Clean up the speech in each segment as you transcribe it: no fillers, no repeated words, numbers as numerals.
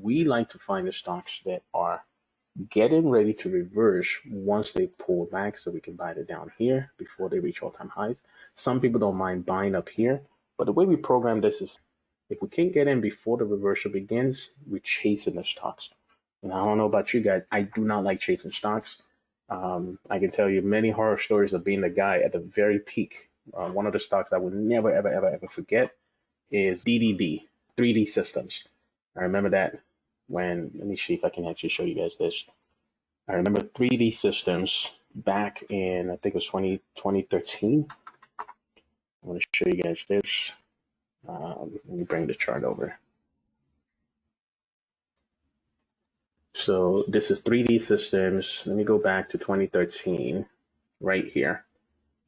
we like to find the stocks that are getting ready to reverse once they pull back so we can buy it down here before they reach all-time highs. Some people don't mind buying up here, but the way we program this is if we can't get in before the reversal begins, we're chasing the stocks. And I don't know about you guys, I do not like chasing stocks. I can tell you many horror stories of being the guy at the very peak. One of the stocks I would never, ever, ever, ever forget is DDD, 3D Systems. I remember that when, let me see if I can actually show you guys this. I remember 3D Systems back in, I think it was 2013. I want to show you guys this. Let me bring the chart over. So this is 3D Systems. Let me go back to 2013 right here.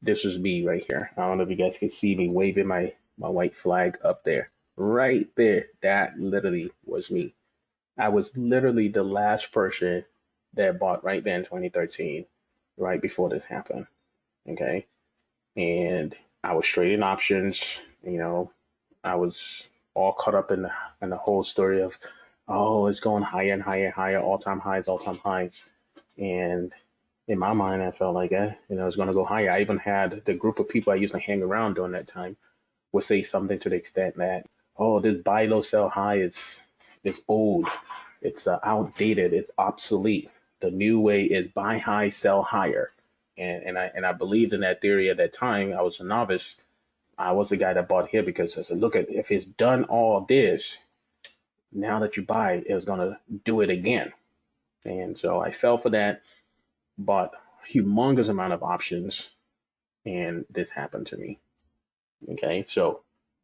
This is me right here. I don't know if you guys can see me waving my white flag up there. Right there. That literally was me. I was literally the last person that bought right there in 2013, right before this happened. Okay. And I was trading options, I was all caught up in the whole story of, oh, it's going higher and higher and higher, all-time highs, all-time highs. And in my mind, I felt like, it's going to go higher. I even had the group of people I used to hang around during that time would say something to the extent that, oh, this buy low, sell high is old. It's outdated. It's obsolete. The new way is buy high, sell higher. And I believed in that theory at that time. I was a novice. I was the guy that bought here because I said, look, if it's done all this, now that you buy, it's going to do it again. And so I fell for that, bought humongous amount of options, and this happened to me. Okay, so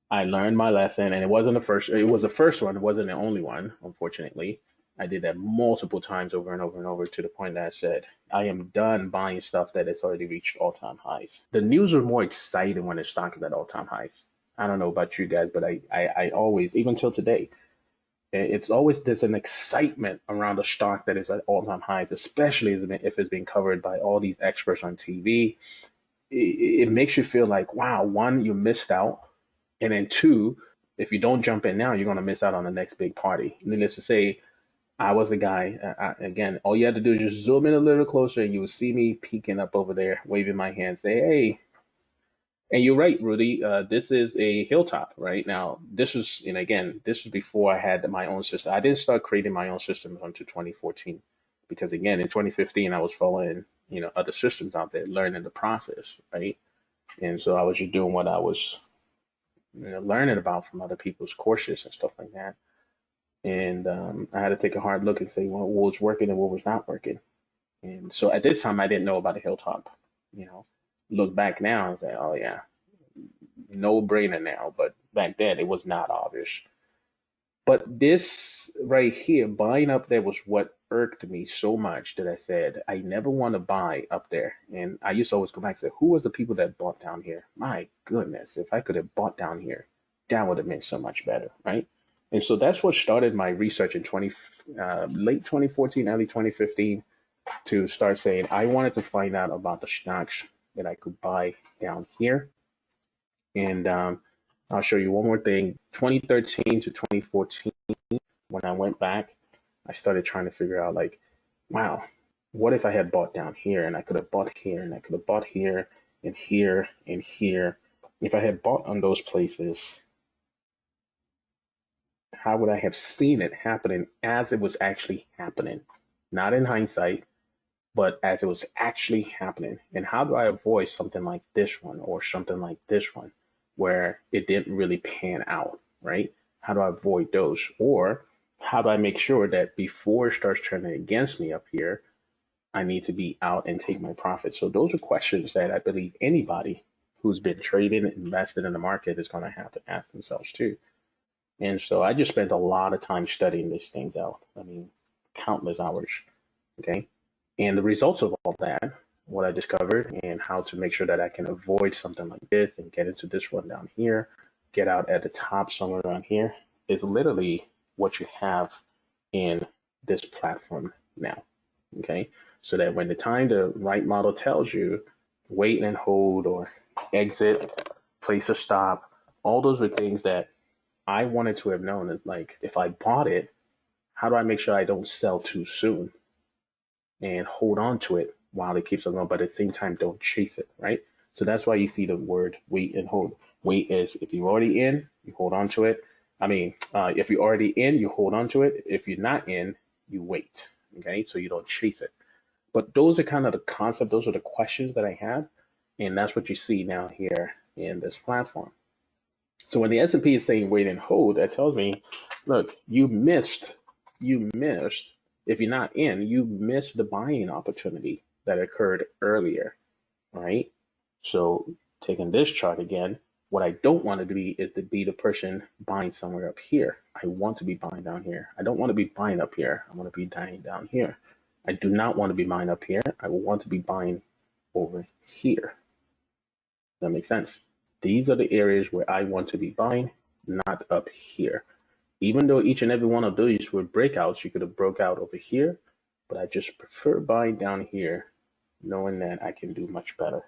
I learned my lesson, and it was the first one. It wasn't the only one, unfortunately. I did that multiple times over and over and over to the point that I said, I am done buying stuff that has already reached all-time highs. The news was more exciting when the stock is at all-time highs. I don't know about you guys, but I always, even till today, it's always there's an excitement around a stock that is at all-time highs, especially if it's been covered by all these experts on TV. It makes you feel like, wow, one, you missed out. And then two, if you don't jump in now, you're going to miss out on the next big party. Needless to say, I was the guy. Again, all you had to do is just zoom in a little closer and you would see me peeking up over there, waving my hand, say, hey. And you're right, Rudy. This is a hilltop right now. This is before I had my own system. I didn't start creating my own systems until 2014, because again, in 2015, I was following, other systems out there, learning the process, right? And so I was just doing what I was, learning about from other people's courses and stuff like that. And I had to take a hard look and say, well, what was working and what was not working. And so at this time, I didn't know about a hilltop. Look back now and say, oh yeah, no brainer now. But back then, it was not obvious. But this right here, buying up there, was what irked me so much that I said, I never want to buy up there. And I used to always go back and say, who was the people that bought down here? My goodness, if I could have bought down here, that would have been so much better, right? And so that's what started my research in late 2014, early 2015, to start saying I wanted to find out about the stocks that I could buy down here. And I'll show you one more thing. 2013 to 2014, when I went back, I started trying to figure out, like, wow, what if I had bought down here and I could have bought here and I could have bought here and here and here? If I had bought on those places, how would I have seen it happening as it was actually happening? Not in hindsight, but as it was actually happening. And how do I avoid something like this one or something like this one where it didn't really pan out, right? How do I avoid those? Or how do I make sure that before it starts turning against me up here, I need to be out and take my profit? So those are questions that I believe anybody who's been trading, invested in the market is going to have to ask themselves too. And so I just spent a lot of time studying these things out. I mean, countless hours. Okay. And the results of all that, what I discovered and how to make sure that I can avoid something like this and get into this one down here, get out at the top somewhere around here, is literally what you have in this platform now. Okay. So that when the right model tells you wait and hold or exit, place a stop, all those are things that I wanted to have known. Is like, if I bought it, how do I make sure I don't sell too soon and hold on to it while it keeps on going, but at the same time, don't chase it, right? So that's why you see the word wait and hold. Wait is if you're already in, you hold on to it. If you're already in, you hold on to it. If you're not in, you wait. Okay, so you don't chase it. But those are kind of the concept. Those are the questions that I have, and that's what you see now here in this platform. So when the S&P is saying wait and hold, that tells me, look, you missed. If you're not in, you missed the buying opportunity that occurred earlier, right? So taking this chart again, what I don't want to be is to be the person buying somewhere up here. I want to be buying down here. I don't want to be buying up here. I want to be buying down here. I do not want to be buying up here. I want to be buying over here. That makes sense. These are the areas where I want to be buying, not up here. Even though each and every one of these were breakouts, you could have broke out over here, but I just prefer buying down here, knowing that I can do much better.